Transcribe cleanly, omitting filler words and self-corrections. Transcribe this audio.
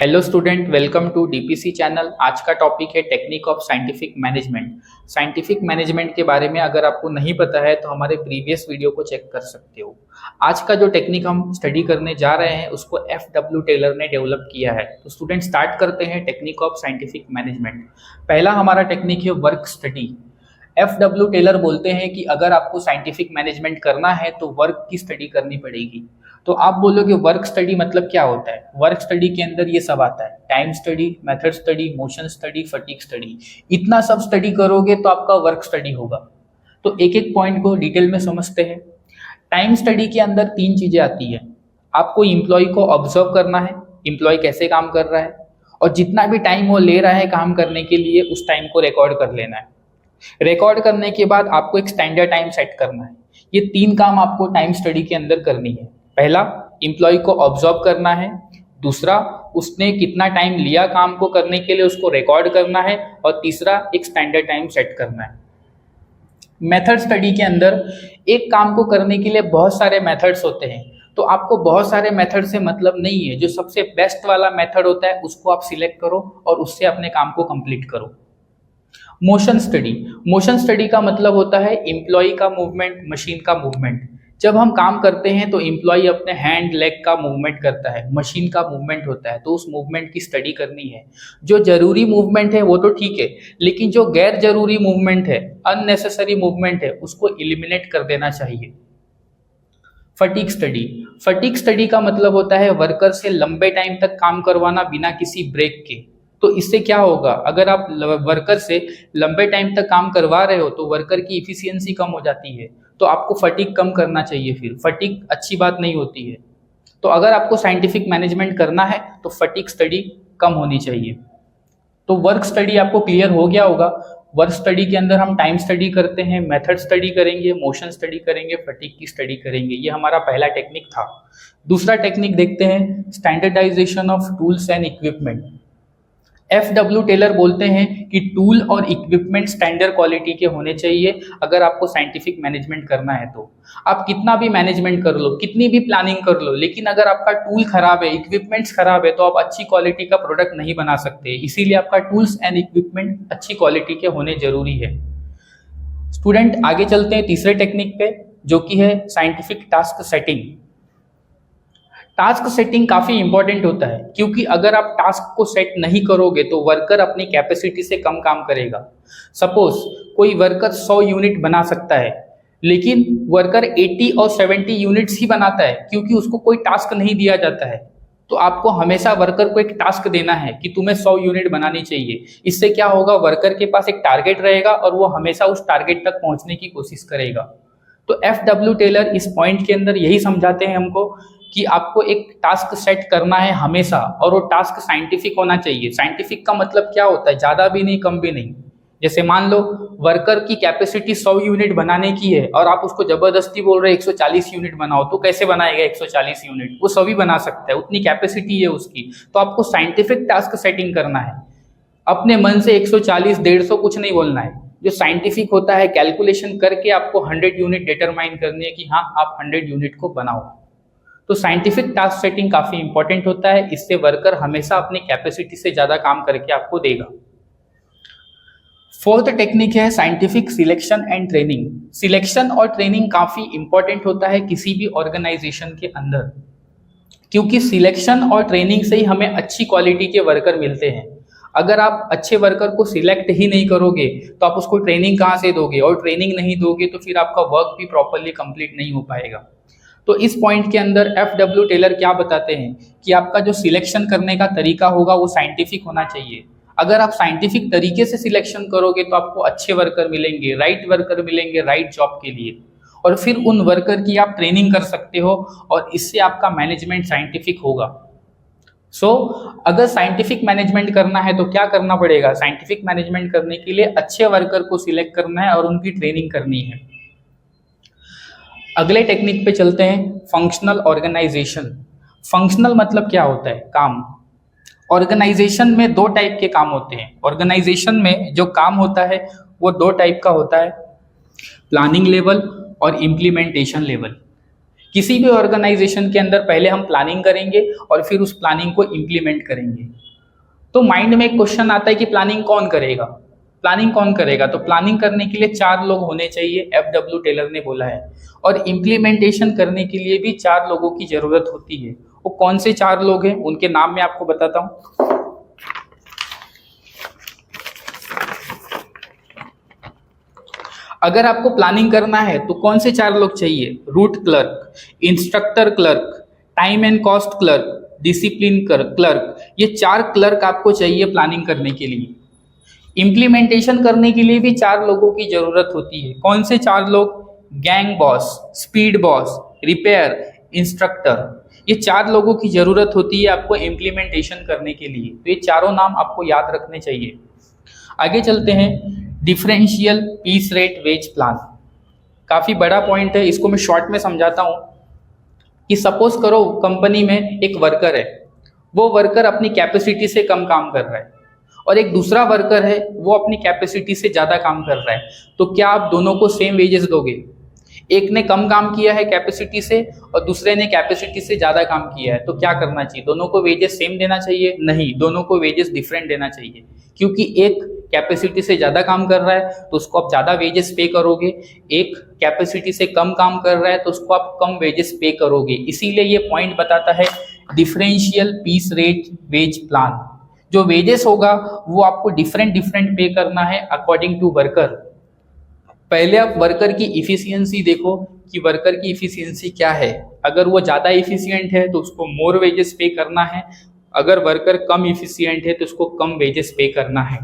Hello student, welcome to DPC channel. आज का topic है technique of scientific management. Scientific management के बारे में अगर आपको नहीं पता है तो हमारे प्रीवियस वीडियो को चेक कर सकते हो। आज का जो टेक्निक हम स्टडी करने जा रहे हैं उसको FW टेलर ने डेवलप किया है। तो स्टूडेंट स्टार्ट करते हैं टेक्निक ऑफ साइंटिफिक मैनेजमेंट। पहला हमारा टेक्निक है वर्क स्टडी। FW टेलर बोलते हैं कि अगर आपको साइंटिफिक मैनेजमेंट करना है तो वर्क की स्टडी करनी पड़ेगी। तो आप बोलोगे वर्क स्टडी मतलब क्या होता है? वर्क स्टडी के अंदर ये सब आता है, time study, method study, motion study, fatigue study. इतना सब स्टडी करोगे तो आपका वर्क स्टडी होगा। तो एक एक पॉइंट को डिटेल में समझते हैं। टाइम स्टडी के अंदर तीन चीजें आती है। आपको इम्प्लॉय को ऑब्जर्व करना है, इम्प्लॉय कैसे काम कर रहा है, और जितना भी टाइम वो ले रहा है काम करने के लिए उस टाइम को रिकॉर्ड कर लेना है। रिकॉर्ड करने के बाद आपको एक स्टैंडर्ड टाइम सेट करना है। ये तीन काम आपको टाइम स्टडी के अंदर करनी है। पहला, इम्प्लॉय को ऑब्जर्व करना है। दूसरा, उसने कितना टाइम लिया काम को करने के लिए उसको रिकॉर्ड करना है। और तीसरा, एक स्टैंडर्ड टाइम सेट करना है। मेथड स्टडी के अंदर एक काम को करने के लिए बहुत सारे मेथड्स होते हैं। तो आपको बहुत सारे मेथड से मतलब नहीं है, जो सबसे बेस्ट वाला मेथड होता है उसको आप सिलेक्ट करो और उससे अपने काम को कंप्लीट करो। Motion study. मोशन स्टडी का मतलब होता है एम्प्लॉय का मूवमेंट, मशीन का मूवमेंट। जब हम काम करते हैं तो एम्प्लॉय अपने हैंड लेग का मूवमेंट करता है, मशीन का मूवमेंट होता है, तो उस मूवमेंट की स्टडी करनी है। जो जरूरी मूवमेंट है वो तो ठीक है, लेकिन जो गैर जरूरी मूवमेंट है, अननेसेसरी मूवमेंट है, उसको एलिमिनेट कर देना चाहिए। Fatigue study. फटीग स्टडी का मतलब होता है वर्कर से लंबे टाइम तक काम करवाना बिना किसी ब्रेक के। तो इससे क्या होगा, अगर आप वर्कर से लंबे टाइम तक काम करवा रहे हो तो वर्कर की इफिशियंसी कम हो जाती है। तो आपको फटीग कम करना चाहिए। फिर फटीग अच्छी बात नहीं होती है। तो अगर आपको साइंटिफिक मैनेजमेंट करना है तो फटीग स्टडी कम होनी चाहिए। तो वर्क स्टडी आपको क्लियर हो गया होगा। वर्क स्टडी के अंदर हम टाइम स्टडी करते हैं, मेथड स्टडी करेंगे, मोशन स्टडी करेंगे, फटीग की स्टडी करेंगे। ये हमारा पहला टेक्निक था। दूसरा टेक्निक देखते हैं, standardisation of tools and equipment. FW Taylor बोलते हैं कि टूल और इक्विपमेंट स्टैंडर्ड क्वालिटी के होने चाहिए। अगर आपको साइंटिफिक मैनेजमेंट करना है तो आप कितना भी मैनेजमेंट कर लो, कितनी भी प्लानिंग कर लो, लेकिन अगर आपका टूल खराब है, इक्विपमेंट्स खराब है, तो आप अच्छी क्वालिटी का प्रोडक्ट नहीं बना सकते। इसीलिए आपका टूल्स एंड इक्विपमेंट अच्छी क्वालिटी के होने जरूरी है। स्टूडेंट आगे चलते हैं तीसरे टेक्निक पे, जो कि है scientific task setting. Task setting काफी इंपॉर्टेंट होता है, क्योंकि अगर आप टास्क को सेट नहीं करोगे तो वर्कर अपनी कैपेसिटी से कम काम करेगा। सपोज कोई वर्कर 100 यूनिट बना सकता है, लेकिन वर्कर 80 और 70 यूनिट्स ही बनाता है, क्योंकि उसको कोई टास्क नहीं दिया जाता है। तो आपको हमेशा वर्कर को एक टास्क देना है कि तुम्हें 100 यूनिट बनानी चाहिए। इससे क्या होगा, वर्कर के पास एक टारगेट रहेगा और वो हमेशा उस टारगेट तक पहुंचने की कोशिश करेगा। तो FW टेलर इस पॉइंट के अंदर यही समझाते हैं हमको कि आपको एक टास्क सेट करना है हमेशा, और वो टास्क साइंटिफिक होना चाहिए। साइंटिफिक का मतलब क्या होता है, ज्यादा भी नहीं कम भी नहीं। जैसे मान लो वर्कर की कैपेसिटी 100 यूनिट बनाने की है और आप उसको जबरदस्ती बोल रहे 140 यूनिट बनाओ, तो कैसे बनाएगा 140 यूनिट? वो सभी बना सकता है, उतनी कैपेसिटी है उसकी। तो आपको साइंटिफिक टास्क सेटिंग करना है। अपने मन से 140, 150 कुछ नहीं बोलना है। जो साइंटिफिक होता है, कैलकुलेशन करके आपको 100 यूनिट डिटरमाइन करनी है कि हाँ आप 100 यूनिट को बनाओ। तो साइंटिफिक टास्क सेटिंग काफी इंपॉर्टेंट होता है। इससे वर्कर हमेशा अपनी कैपेसिटी से ज्यादा काम करके आपको देगा। फोर्थ टेक्निक है scientific selection and training. Selection और ट्रेनिंग काफी इंपॉर्टेंट होता है किसी भी ऑर्गेनाइजेशन के अंदर, क्योंकि सिलेक्शन और ट्रेनिंग से ही हमें अच्छी क्वालिटी के वर्कर मिलते हैं। अगर आप अच्छे वर्कर को सिलेक्ट ही नहीं करोगे तो आप उसको ट्रेनिंग कहाँ से दोगे, और ट्रेनिंग नहीं दोगे तो फिर आपका वर्क भी प्रॉपरली कंप्लीट नहीं हो पाएगा। तो इस पॉइंट के अंदर FW टेलर क्या बताते हैं कि आपका जो सिलेक्शन करने का तरीका होगा वो साइंटिफिक होना चाहिए। अगर आप साइंटिफिक तरीके से सिलेक्शन करोगे तो आपको अच्छे वर्कर मिलेंगे, राइट वर्कर मिलेंगे राइट जॉब के लिए, और फिर उन वर्कर की आप ट्रेनिंग कर सकते हो, और इससे आपका मैनेजमेंट साइंटिफिक होगा। अगर साइंटिफिक मैनेजमेंट करना है तो क्या करना पड़ेगा? साइंटिफिक मैनेजमेंट करने के लिए अच्छे वर्कर को सिलेक्ट करना है और उनकी ट्रेनिंग करनी है। अगले टेक्निक पे चलते हैं, फंक्शनल ऑर्गेनाइजेशन। फंक्शनल मतलब क्या होता है? काम। ऑर्गेनाइजेशन में दो टाइप के काम होते हैं। ऑर्गेनाइजेशन में जो काम होता है वो दो टाइप का होता है, प्लानिंग लेवल और इम्प्लीमेंटेशन लेवल। किसी भी ऑर्गेनाइजेशन के अंदर पहले हम प्लानिंग करेंगे और फिर उस प्लानिंग को इम्प्लीमेंट करेंगे। तो माइंड में एक क्वेश्चन आता है कि प्लानिंग कौन करेगा, प्लानिंग कौन करेगा? तो प्लानिंग करने के लिए 4 लोग होने चाहिए, FW टेलर ने बोला है। और इम्प्लीमेंटेशन करने के लिए भी 4 लोगों की जरूरत होती है। वो कौन से 4 लोग हैं, उनके नाम मैं आपको बताता हूं। अगर आपको प्लानिंग करना है तो कौन से 4 लोग चाहिए? Root clerk, instructor clerk, time and cost clerk, discipline clerk. ये 4 क्लर्क आपको चाहिए प्लानिंग करने के लिए। इम्प्लीमेंटेशन करने के लिए भी 4 लोगों की जरूरत होती है। कौन से 4 लोग? Gang boss, speed boss, repair, instructor. ये 4 लोगों की जरूरत होती है आपको इम्प्लीमेंटेशन करने के लिए। तो ये चारों नाम आपको याद रखने चाहिए। आगे चलते हैं, differential piece rate wage plan. काफी बड़ा पॉइंट है, इसको मैं शॉर्ट में समझाता हूं कि सपोज करो कंपनी में एक वर्कर है, वो वर्कर अपनी कैपेसिटी से कम काम कर रहा है और एक दूसरा वर्कर है वो अपनी कैपेसिटी से ज्यादा काम कर रहा है। तो क्या आप दोनों को सेम वेजेस दोगे? एक ने कम काम किया है कैपेसिटी से और दूसरे ने कैपेसिटी से ज्यादा काम किया है, तो क्या करना चाहिए? दोनों को वेजेस सेम देना चाहिए? नहीं, दोनों को वेजेस डिफरेंट देना चाहिए। क्योंकि एक कैपेसिटी से ज्यादा काम कर रहा है तो उसको आप ज्यादा वेजेस पे करोगे, एक कैपेसिटी से कम काम कर रहा है तो उसको आप कम वेजेस पे करोगे। इसीलिए ये पॉइंट बताता है differential piece rate wage plan. जो वेजेस होगा वो आपको डिफरेंट पे करना है अकॉर्डिंग टू वर्कर। पहले आप वर्कर की इफिशियंसी देखो कि वर्कर की इफिशियंसी क्या है। अगर वो ज़्यादा इफिशियंट है तो उसको मोर वेजेस पे करना है, अगर वर्कर कम इफिशियंट है तो उसको कम वेजेस पे करना है।